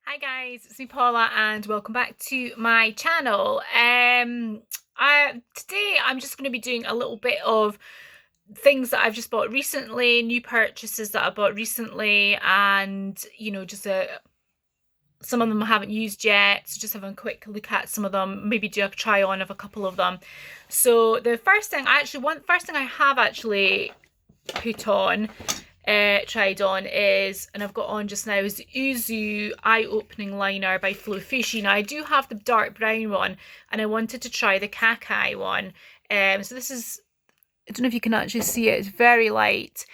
Hi guys, it's me Paula and welcome back to my channel. Today I'm just going to be doing a little bit of things that I've just bought recently, new purchases that I bought recently, and some of them I haven't used yet, so just having a quick look at some of them, maybe do a try on of a couple of them. So the first thing I have actually put on tried on is, and I've got on just now, is the Uzu Eye Opening Liner by Fenfushi. Now I do have the dark brown one and I wanted to try the Kakai one. So this is, I don't know if you can actually see it, it's very light.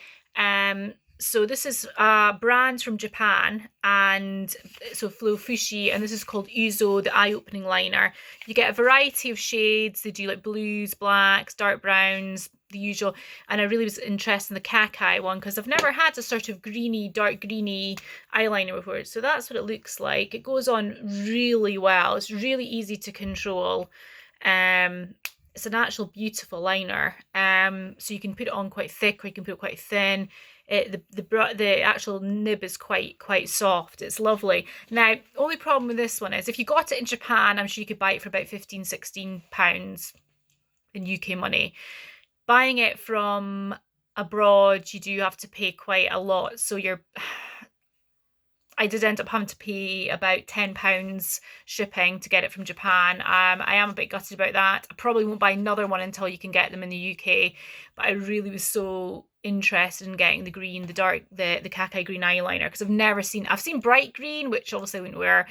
So this is a brand from Japan, and so Fenfushi, and this is called Uzo, the eye opening liner. You get a variety of shades. They do like blues, blacks, dark browns, the usual. And I really was interested in the Kakai one because I've never had a sort of greeny, dark greeny eyeliner before. So that's what it looks like. It goes on really well. It's really easy to control. It's an actual beautiful liner. So you can put it on quite thick or you can put it quite thin. The actual nib is quite soft. It's lovely. Now, only problem with this one is if you got it in Japan, I'm sure you could buy it for about £15–16 in UK money. Buying it from abroad, you do have to pay quite a lot. So I did end up having to pay about £10 shipping to get it from Japan. I am a bit gutted about that. I probably won't buy another one until you can get them in the UK. But I really was so interested in getting the green, the Kakai green eyeliner, because I've seen bright green, which obviously I wouldn't wear,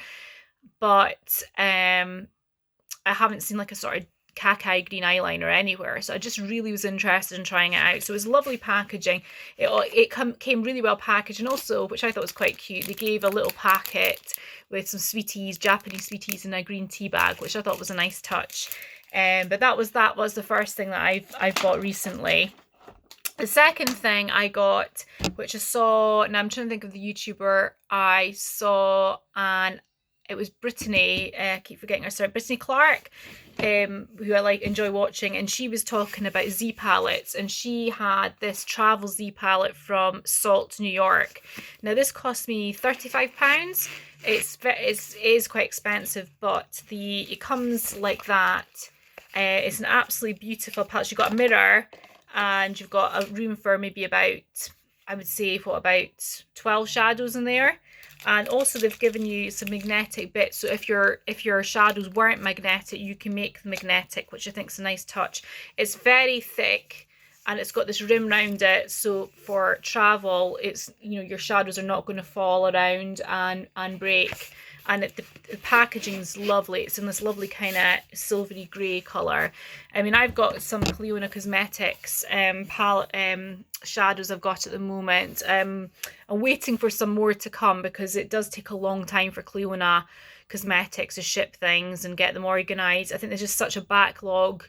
but I haven't seen like a sort of Kakai green eyeliner anywhere, so I just really was interested in trying it out. So it was lovely packaging. It came really well packaged, and also, which I thought was quite cute, they gave a little packet with some sweeties, Japanese sweeties, in a green tea bag, which I thought was a nice touch. But that was the first thing that I've bought recently. The second thing I got, which I saw, and I'm trying to think of the YouTuber I saw, and it was Brittany, I keep forgetting her surname, Brittany Clark, who I enjoy watching, and she was talking about Z palettes, and she had this travel Z palette from Salt, New York. Now this cost me £35. It is quite expensive, but it comes like that. It's an absolutely beautiful palette. You've got a mirror, and you've got a room for maybe about, I would say, about 12 shadows in there. And also they've given you some magnetic bits, so if your shadows weren't magnetic, you can make them magnetic, which I think is a nice touch. It's very thick and it's got this rim around it, so for travel, it's, your shadows are not going to fall around and break. And the packaging is lovely. It's in this lovely kind of silvery grey colour. I mean, I've got some Clionadh Cosmetics palette shadows I've got at the moment. I'm waiting for some more to come because it does take a long time for Clionadh Cosmetics to ship things and get them organised. I think there's just such a backlog.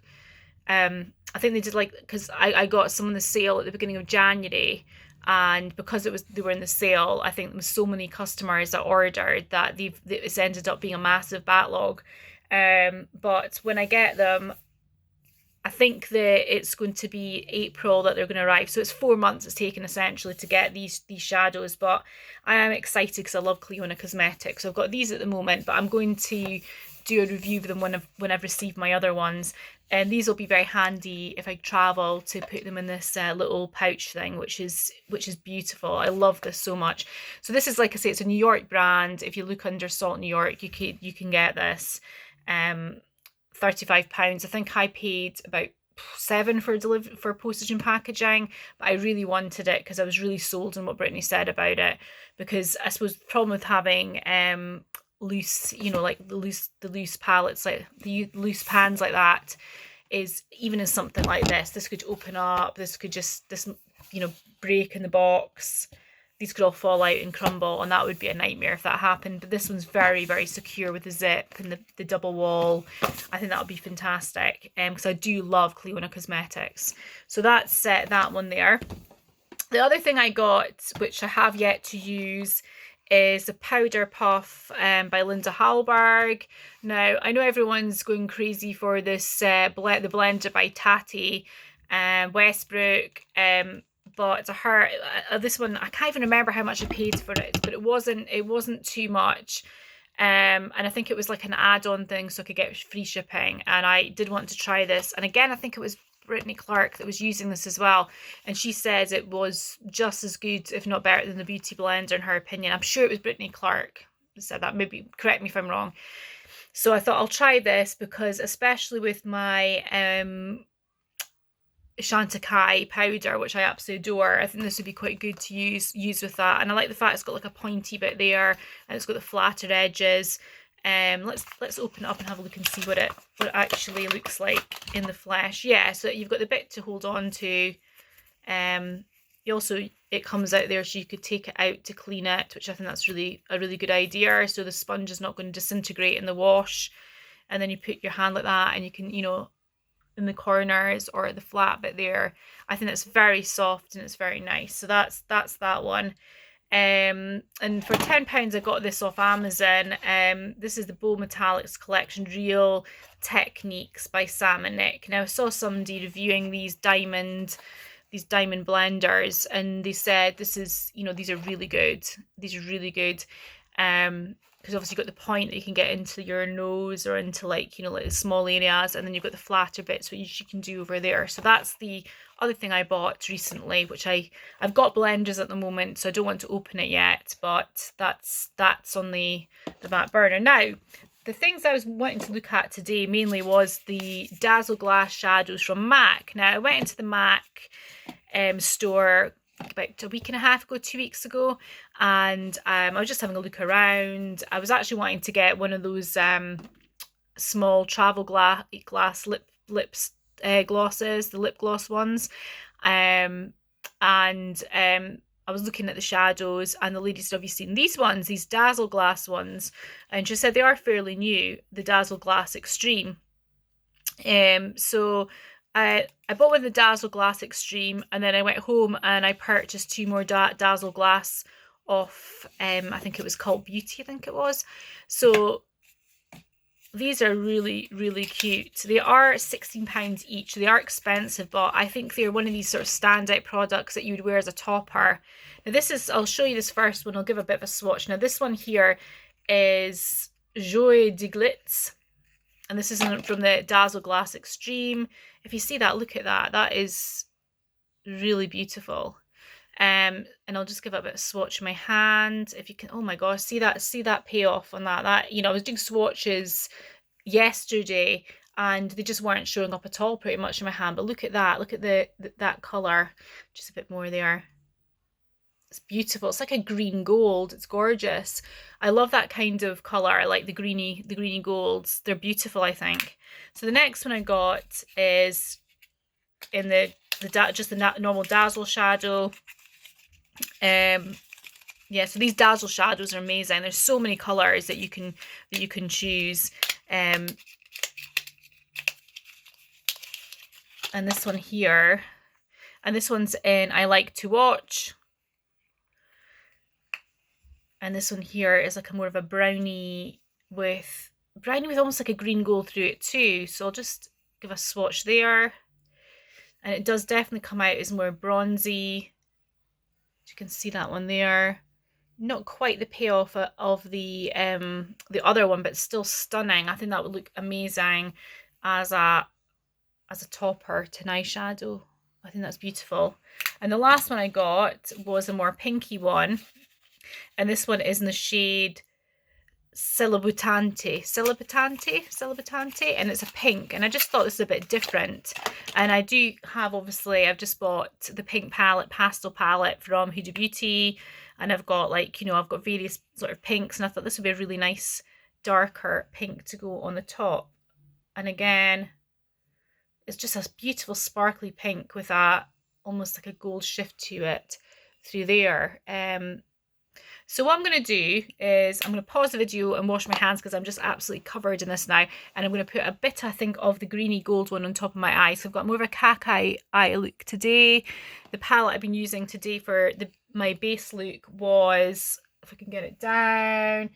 I think they did because I got some on the sale at the beginning of January, and because they were in the sale, I think there was so many customers that ordered that it's ended up being a massive backlog. But when I get them, I think that it's going to be April that they're going to arrive. So it's 4 months it's taken essentially to get these shadows. But I am excited because I love Clionadh Cosmetics. So I've got these at the moment, but I'm going to do a review of them when I've received my other ones. And these will be very handy if I travel, to put them in this little pouch thing, which is beautiful. I love this so much. So this is, like I say, it's a New York brand. If you look under Salt New York, you can get this. £35. I think I paid about £7 for postage and packaging, but I really wanted it because I was really sold on what Brittany said about it. Because I suppose the problem with having loose, like the loose palettes, like the loose pans like that, is even in something like this could open up, this could just break in the box, these could all fall out and crumble, and that would be a nightmare if that happened. But this one's very, very secure with the zip and the double wall. I think that would be fantastic, because I do love Clionadh Cosmetics. So that's that one there. The other thing I got, which I have yet to use, is the Powder Puff by Linda Halberg. Now, I know everyone's going crazy for this the blender by Tati Westbrook, but her this one, I can't even remember how much I paid for it, but it wasn't too much. And I think it was like an add-on thing so I could get free shipping, and I did want to try this. And again, I think it was Brittany Clark that was using this as well, and she says it was just as good, if not better, than the Beauty Blender in her opinion. I'm sure it was Brittany Clark who said that, maybe correct me if I'm wrong. So I thought I'll try this because, especially with my Chantecaille powder, which I absolutely adore, I think this would be quite good to use with that. And I like the fact it's got like a pointy bit there, and it's got the flatter edges. Let's open it up and have a look and see what it actually looks like in the flesh. Yeah, so you've got the bit to hold on to. You also, it comes out there so you could take it out to clean it, which I think that's a really good idea. So the sponge is not going to disintegrate in the wash. And then you put your hand like that, and you can, in the corners or at the flat bit there. I think it's very soft and it's very nice. So that's that one. And for £10 I got this off Amazon. This is the Bow Metallics collection, Real Techniques by Sam and Nick. Now I saw somebody reviewing these diamond blenders, and they said this is, these are really good. These are really good. Because obviously you've got the point that you can get into your nose or into like the small areas, and then you've got the flatter bits which you can do over there. So that's the other thing I bought recently, which I've got blenders at the moment, so I don't want to open it yet, but that's on the back burner. Now, the things I was wanting to look at today mainly was the Dazzle Glass shadows from MAC. Now, I went into the MAC store about a week and a half ago, 2 weeks ago, and I was just having a look around. I was actually wanting to get one of those small travel glass lips glosses, the lip gloss ones, and I was looking at the shadows, and the lady said, "Have you seen these ones, these Dazzle Glass ones?" And she said they are fairly new, the Dazzle Glass Extreme. So I bought one of the Dazzle Glass Extreme, and then I went home and I purchased 2 more Dazzle Glass off, I think it was Cult Beauty, I think it was. So these are really, really cute. They are £16 each. They are expensive, but I think they're one of these sort of standout products that you would wear as a topper. Now this is, I'll show you this first one. I'll give a bit of a swatch. Now this one here is Joie de Glitz, and this is from the Dazzle Glass Extreme. If you see that, look at that. That is really beautiful. And I'll just give it a bit of swatch in my hand. If you can, oh my gosh, see that payoff on that. That, I was doing swatches yesterday and they just weren't showing up at all pretty much in my hand. But look at that. Look at that colour. Just a bit more there. It's beautiful. It's like a green gold. It's gorgeous. I love that kind of colour. I like the greeny golds. They're beautiful, I think. So the next one I got is in just the normal Dazzle shadow. Yeah, so these Dazzle shadows are amazing. There's so many colours that you can choose. And this one here, and this one's in I Like to Watch. And this one here is like a more of a brownie with almost like a green gold through it too. So I'll just give a swatch there. And it does definitely come out as more bronzy. You can see that one there. Not quite the payoff of the other one, but still stunning. I think that would look amazing as a topper to an eyeshadow. I think that's beautiful. And the last one I got was a more pinky one. And this one is in the shade Celebutante, and it's a pink, and I just thought this was a bit different. And I do have, obviously, I've just bought the pink pastel palette from Huda Beauty, and I've got I've got various sort of pinks, and I thought this would be a really nice darker pink to go on the top. And again, it's just a beautiful sparkly pink with a almost like a gold shift to it through there. So what I'm going to do is I'm going to pause the video and wash my hands because I'm just absolutely covered in this now. And I'm going to put a bit, I think, of the greeny gold one on top of my eyes. So I've got more of a khaki eye look today. The palette I've been using today for my base look was, if I can get it down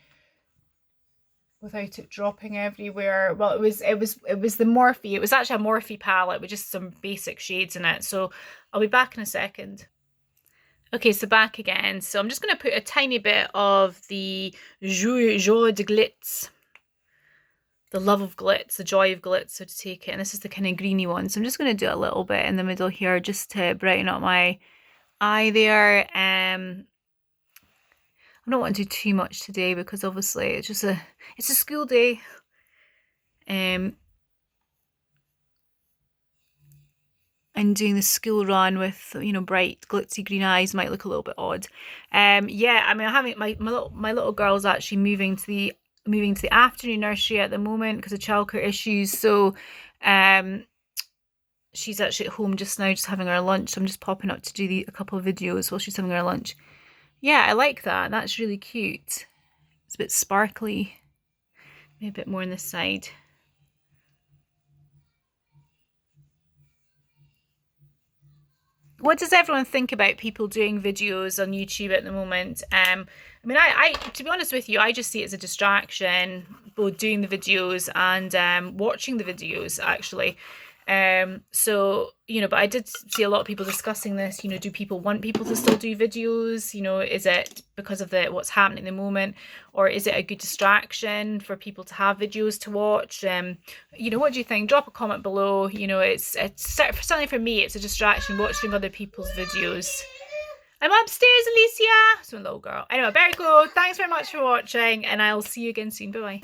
without it dropping everywhere. Well, it was the Morphe. It was actually a Morphe palette with just some basic shades in it. So I'll be back in a second. Okay, so back again. So I'm just going to put a tiny bit of the joie de glitz, the love of glitz, the joy of glitz, so to take it. And this is the kind of greeny one. So I'm just going to do a little bit in the middle here just to brighten up my eye there. I don't want to do too much today because obviously it's a school day. And doing the school run with, you know, bright glitzy green eyes might look a little bit odd. Yeah, I mean, I haven't my little girl's actually moving to the afternoon nursery at the moment because of childcare issues. So, she's actually at home just now, just having her lunch. So I'm just popping up to do a couple of videos while she's having her lunch. Yeah, I like that. That's really cute. It's a bit sparkly. Maybe a bit more on this side. What does everyone think about people doing videos on YouTube at the moment? I mean, I to be honest with you, I just see it as a distraction, both doing the videos and watching the videos actually. So, you know, but I did see a lot of people discussing this, you know, do people want people to still do videos? You know, is it because of what's happening at the moment, or is it a good distraction for people to have videos to watch? You know, what do you think? Drop a comment below. You know, it's certainly for me, it's a distraction watching other people's videos. I'm upstairs, Alicia. So, little girl. Anyway, very cool. Thanks very much for watching, and I'll see you again soon. Bye bye.